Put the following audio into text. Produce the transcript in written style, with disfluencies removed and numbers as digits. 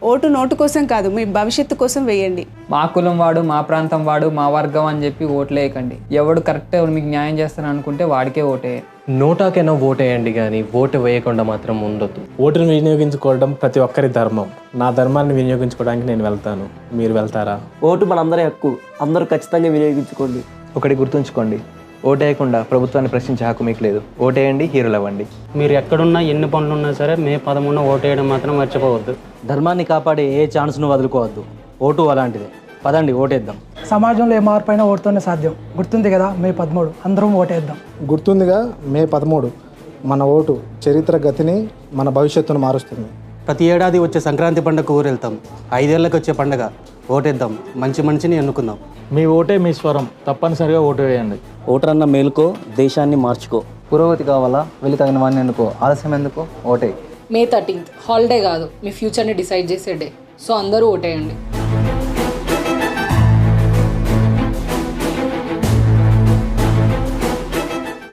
Vote note కోసం కాదు, మీ భవిష్యత్తు కోసం వేయండి. మా కులం వాడు, మా ప్రాంతం వాడు, మా వర్గం అని చెప్పి ఓట్లేయకండి. ఎవడు కరెక్ట్ మీకు న్యాయం చేస్తాను అనుకుంటే వాడికే ఓటే. నోటాకైనా ఓటేయండి, కానీ ఓటు వేయకుండా మాత్రం ఉండొద్దు. ఓటును వినియోగించుకోవడం ప్రతి ఒక్కరి ధర్మం. నా ధర్మాన్ని వినియోగించుకోవడానికి నేను వెళ్తాను. మీరు వెళ్తారా? ఓటు మనందరి హక్కు, అందరూ ఖచ్చితంగా వినియోగించుకోండి. ఒకటి గుర్తుంచుకోండి, ఓటేయకుండా ప్రభుత్వాన్ని ప్రశ్నించే హక్కు మీకు లేదు. ఓటేయండి, హీరోలు అవ్వండి. మీరు ఎక్కడున్నా ఎన్ని పనులు ఉన్నా సరే మే 11 ఓటేయడం మాత్రం మర్చిపోవద్దు. ధర్మాన్ని కాపాడే ఏ ఛాన్స్ను వదులుకోవద్దు. ఓటు అలాంటిదే. పదండి ఓటేద్దాం. సమాజంలో ఏ మార్పైనా ఓటుతోనే సాధ్యం. గుర్తుంది కదా మే 13, అందరం ఓటేద్దాం. గుర్తుందిగా మే 13. మన ఓటు చరిత్ర గతిని, మన భవిష్యత్తును మారుస్తుంది. ప్రతి ఏడాది వచ్చే సంక్రాంతి పండుగకు ఊరెళ్తాం. 5 ఏళ్ళకి వచ్చే పండుగ. ఓటేద్దాం, మంచి మనిషిని ఎన్నుకుందాం. మీ ఓటే మీ స్వరం. తప్పనిసరిగా ఓటు వేయండి. ఓటరన్న మేలుకో, దేశాన్ని మార్చుకో. పురోగతి కావాలా? వెళ్ళి తగిన వాడిని ఎన్నుకో. ఆలస్యం ఎందుకు? ఓటే. మే 13 హాలిడే కాదు, మీ ఫ్యూచర్ని డిసైడ్ చేసే డే. సో అందరూ ఓటేయండి.